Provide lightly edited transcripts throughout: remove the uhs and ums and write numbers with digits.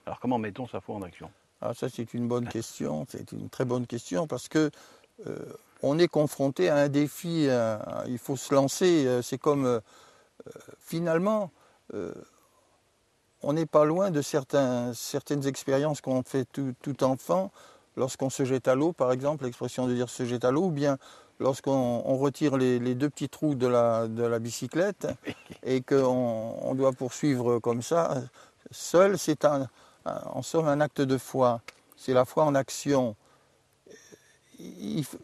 Alors comment mettons sa foi en action? Ah, ça, c'est une bonne question. C'est une très bonne question parce que on est confronté à un défi. Il faut se lancer. C'est comme finalement, euh, on n'est pas loin de certaines expériences qu'on fait tout enfant lorsqu'on se jette à l'eau, par exemple, l'expression de dire se jette à l'eau, ou bien lorsqu'on retire les deux petits trous de la bicyclette et qu'on doit poursuivre comme ça. Seul, c'est en somme un acte de foi. C'est la foi en action.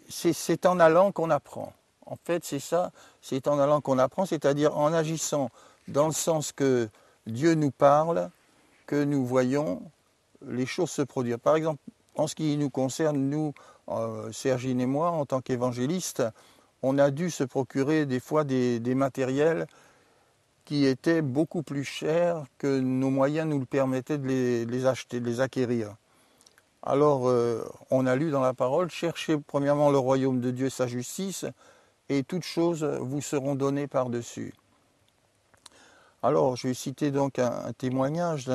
C'est en allant qu'on apprend. En fait, c'est ça, c'est en allant qu'on apprend, c'est-à-dire en agissant dans le sens que Dieu nous parle, que nous voyons les choses se produire. Par exemple, en ce qui nous concerne, nous, Sergine et moi, en tant qu'évangélistes, on a dû se procurer des fois des matériels qui étaient beaucoup plus chers que nos moyens nous le permettaient de les acheter, de les acquérir. Alors, on a lu dans la parole, cherchez premièrement le royaume de Dieu et sa justice, et toutes choses vous seront données par-dessus. Alors, je vais citer donc un témoignage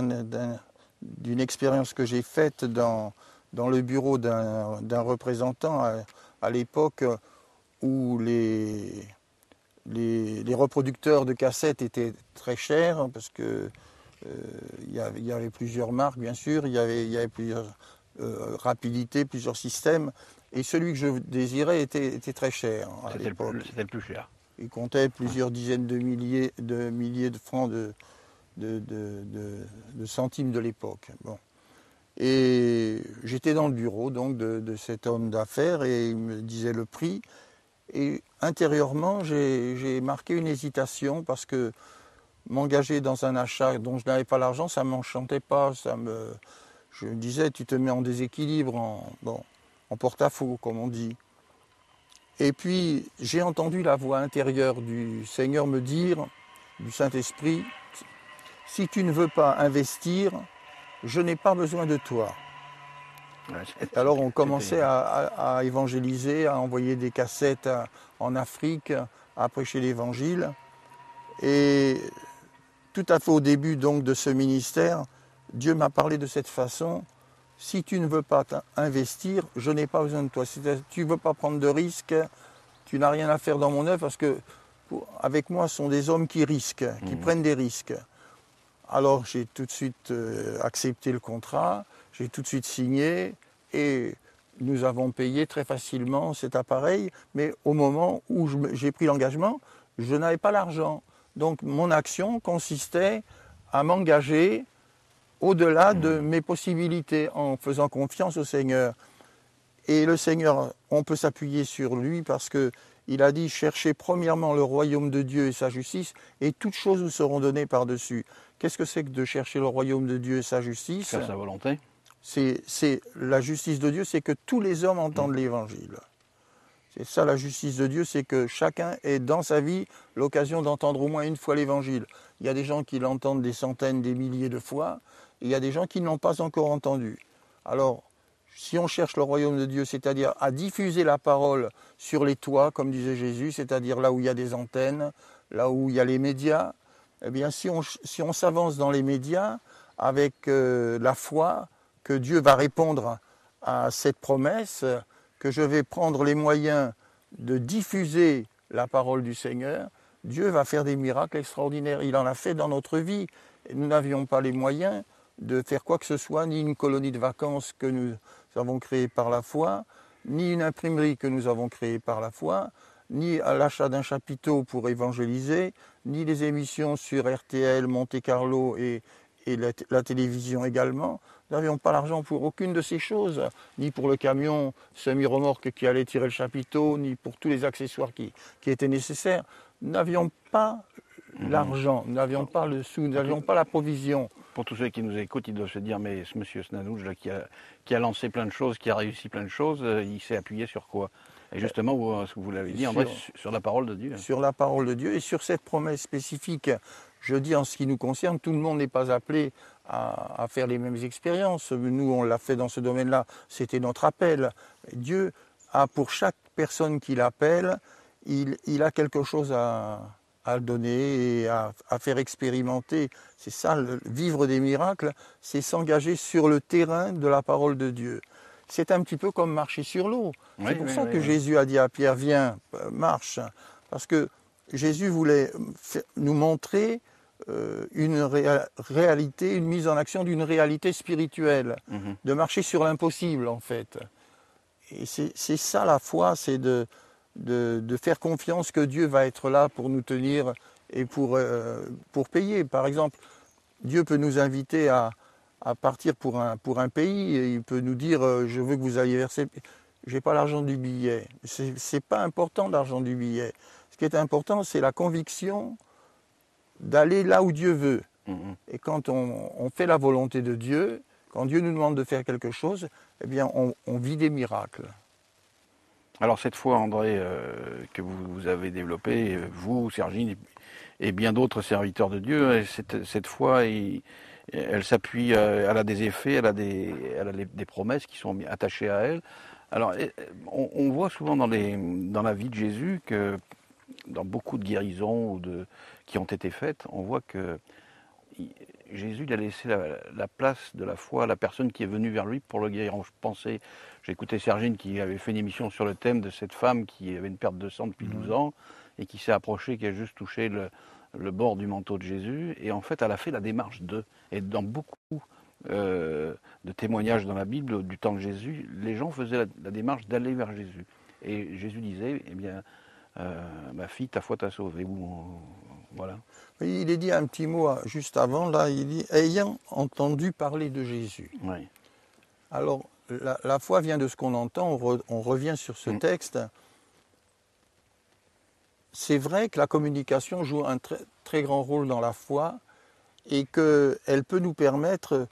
d'une expérience que j'ai faite dans le bureau d'un représentant à l'époque où les reproducteurs de cassettes étaient très chers, parce que il y avait plusieurs marques, bien sûr, il y avait plusieurs rapidités, plusieurs systèmes, et celui que je désirais était très cher à l'époque. C'était le plus cher. Il comptait plusieurs dizaines de milliers de francs de centimes de l'époque. Bon. Et j'étais dans le bureau donc de cet homme d'affaires et il me disait le prix. Et intérieurement, j'ai marqué une hésitation parce que m'engager dans un achat dont je n'avais pas l'argent, ça ne m'enchantait pas. Je me disais, tu te mets en déséquilibre, en porte-à-faux, comme on dit. Et puis, j'ai entendu la voix intérieure du Seigneur me dire, du Saint-Esprit, si tu ne veux pas investir, je n'ai pas besoin de toi. Ouais, Alors on commençait à évangéliser, à envoyer des cassettes en Afrique, à prêcher l'évangile. Et tout à fait au début donc de ce ministère, Dieu m'a parlé de cette façon. Si tu ne veux pas investir, je n'ai pas besoin de toi. Si tu ne veux pas prendre de risques, tu n'as rien à faire dans mon œuvre parce que avec moi, ce sont des hommes qui risquent, qui prennent des risques. Alors j'ai tout de suite accepté le contrat, j'ai tout de suite signé et nous avons payé très facilement cet appareil. Mais au moment où j'ai pris l'engagement, je n'avais pas l'argent. Donc mon action consistait à m'engager au-delà de mes possibilités en faisant confiance au Seigneur. Et le Seigneur, on peut s'appuyer sur lui parce qu'il a dit « Cherchez premièrement le royaume de Dieu et sa justice, et toutes choses vous seront données par-dessus. » Qu'est-ce que c'est que de chercher le royaume de Dieu et sa justice? Faire sa volonté. C'est la justice de Dieu, c'est que tous les hommes entendent l'Évangile. C'est ça la justice de Dieu, c'est que chacun ait dans sa vie l'occasion d'entendre au moins une fois l'Évangile. Il y a des gens qui l'entendent des centaines, des milliers de fois, et il y a des gens qui ne l'ont pas encore entendu. Alors, si on cherche le royaume de Dieu, c'est-à-dire à diffuser la parole sur les toits, comme disait Jésus, c'est-à-dire là où il y a des antennes, là où il y a les médias, eh bien si on s'avance dans les médias avec la foi que Dieu va répondre à cette promesse, que je vais prendre les moyens de diffuser la parole du Seigneur, Dieu va faire des miracles extraordinaires. Il en a fait dans notre vie. Nous n'avions pas les moyens de faire quoi que ce soit, ni une colonie de vacances que nous avons créée par la foi, ni une imprimerie que nous avons créée par la foi, ni à l'achat d'un chapiteau pour évangéliser, ni les émissions sur RTL, Monte-Carlo et la télévision également. Nous n'avions pas l'argent pour aucune de ces choses, ni pour le camion semi-remorque qui allait tirer le chapiteau, ni pour tous les accessoires qui étaient nécessaires. Nous n'avions pas l'argent, nous n'avions pas le sou, nous n'avions pas la provision. Pour tous ceux qui nous écoutent, ils doivent se dire, mais ce monsieur Snanouch là, qui a lancé plein de choses, qui a réussi plein de choses, il s'est appuyé sur quoi? Et justement, vous l'avez dit, en vrai, sur la parole de Dieu. Sur la parole de Dieu et sur cette promesse spécifique. Je dis en ce qui nous concerne, tout le monde n'est pas appelé à faire les mêmes expériences. Nous, on l'a fait dans ce domaine-là, c'était notre appel. Dieu a pour chaque personne qu'il appelle, il a quelque chose à à donner et à faire expérimenter. C'est ça, vivre des miracles, c'est s'engager sur le terrain de la parole de Dieu. C'est un petit peu comme marcher sur l'eau. Oui, C'est pour ça que oui. Jésus a dit à Pierre, viens, marche. Parce que Jésus voulait nous montrer une réalité, une mise en action d'une réalité spirituelle, de marcher sur l'impossible en fait. Et c'est ça la foi, c'est de faire confiance que Dieu va être là pour nous tenir et pour payer. Par exemple, Dieu peut nous inviter à partir pour un pays et il peut nous dire je veux que vous alliez verser. J'ai pas l'argent du billet. C'est pas important l'argent du billet. Ce qui est important, c'est la conviction d'aller là où Dieu veut. Et quand on fait la volonté de Dieu, quand Dieu nous demande de faire quelque chose, eh bien on vit des miracles. Alors cette foi, André, que vous avez développée, vous, Sergine, et bien d'autres serviteurs de Dieu, cette foi, elle s'appuie, elle a des effets, elle a des promesses qui sont attachées à elle. Alors on voit souvent dans la vie de Jésus que dans beaucoup de guérisons qui ont été faites, on voit que Jésus a laissé la place de la foi à la personne qui est venue vers lui pour le guérir. J'ai écouté Sergine qui avait fait une émission sur le thème de cette femme qui avait une perte de sang depuis 12 ans et qui s'est approchée, qui a juste touché le bord du manteau de Jésus. Et en fait, elle a fait la démarche d'eux. Et dans beaucoup de témoignages dans la Bible du temps de Jésus, les gens faisaient la démarche d'aller vers Jésus. Et Jésus disait, eh bien, ma fille, ta foi t'a sauvée. Voilà. Il est dit un petit mot juste avant, là, il dit « ayant entendu parler de Jésus ». Oui. Alors, la foi vient de ce qu'on entend, on revient sur ce texte. C'est vrai que la communication joue un très, très grand rôle dans la foi et qu'elle peut nous permettre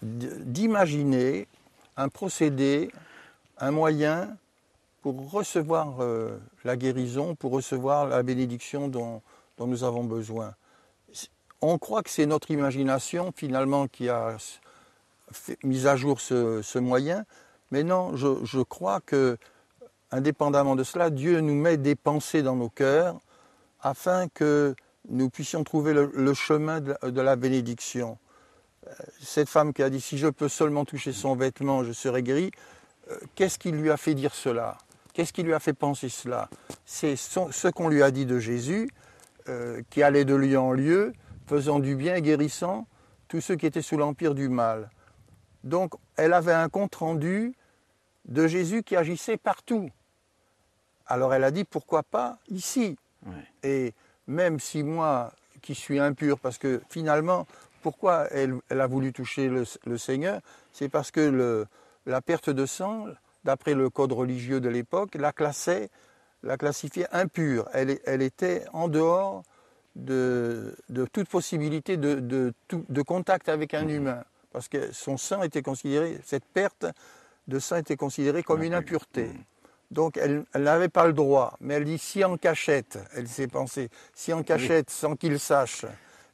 d'imaginer un procédé, un moyen pour recevoir la guérison, pour recevoir la bénédiction dont nous avons besoin. On croit que c'est notre imagination finalement qui a mis à jour ce moyen, mais non, je crois que, indépendamment de cela, Dieu nous met des pensées dans nos cœurs afin que nous puissions trouver le chemin de la bénédiction. Cette femme qui a dit « si je peux seulement toucher son vêtement, je serai guéri », qu'est-ce qui lui a fait dire cela? Qu'est-ce qui lui a fait penser cela? C'est ce qu'on lui a dit de Jésus, qui allait de lieu en lieu, faisant du bien, guérissant tous ceux qui étaient sous l'empire du mal. Donc, elle avait un compte-rendu de Jésus qui agissait partout. Alors elle a dit, pourquoi pas ici? Oui. Et même si moi, qui suis impur, parce que finalement, pourquoi elle a voulu toucher le Seigneur? C'est parce que la perte de sang, d'après le code religieux de l'époque, la classifiait impure. Elle était en dehors de toute possibilité de contact avec un humain. Parce que son sang était considéré, cette perte de sang était considérée comme une impureté. Donc elle n'avait pas le droit, mais elle dit si en cachette, elle s'est pensée, si en cachette, sans qu'il sache,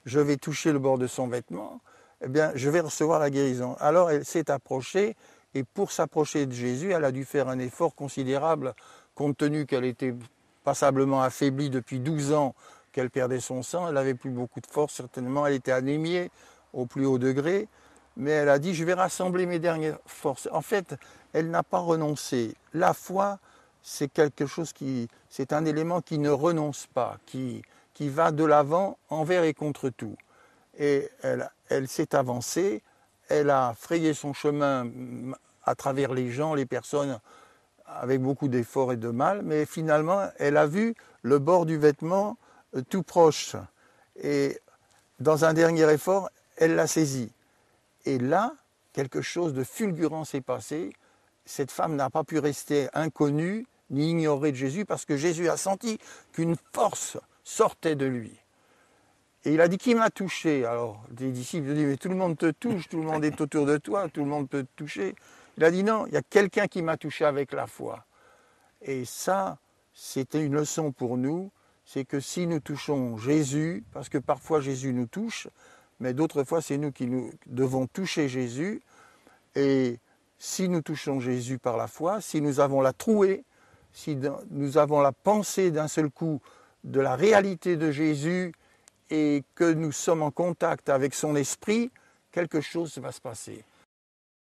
je vais toucher le bord de son vêtement, eh bien je vais recevoir la guérison. Alors elle s'est approchée, et pour s'approcher de Jésus, elle a dû faire un effort considérable, compte tenu qu'elle était passablement affaiblie depuis 12 ans, qu'elle perdait son sang, elle n'avait plus beaucoup de force certainement, elle était anémiée au plus haut degré, mais elle a dit je vais rassembler mes dernières forces. En fait, elle n'a pas renoncé. La foi, c'est quelque chose c'est un élément qui ne renonce pas, qui va de l'avant envers et contre tout. Et elle s'est avancée, elle a frayé son chemin à travers les gens, les personnes, avec beaucoup d'efforts et de mal, mais finalement, elle a vu le bord du vêtement tout proche. Et dans un dernier effort, elle l'a saisi. Et là, quelque chose de fulgurant s'est passé. Cette femme n'a pas pu rester inconnue ni ignorée de Jésus parce que Jésus a senti qu'une force sortait de lui. Et il a dit, qui m'a touché? Alors les disciples ont dit, mais tout le monde te touche, tout le monde est autour de toi, tout le monde peut te toucher. Il a dit, non, il y a quelqu'un qui m'a touché avec la foi. Et ça, c'était une leçon pour nous, c'est que si nous touchons Jésus, parce que parfois Jésus nous touche, mais d'autres fois c'est nous qui nous devons toucher Jésus, et si nous touchons Jésus par la foi, si nous avons la trouée, si nous avons la pensée d'un seul coup de la réalité de Jésus et que nous sommes en contact avec son esprit, quelque chose va se passer.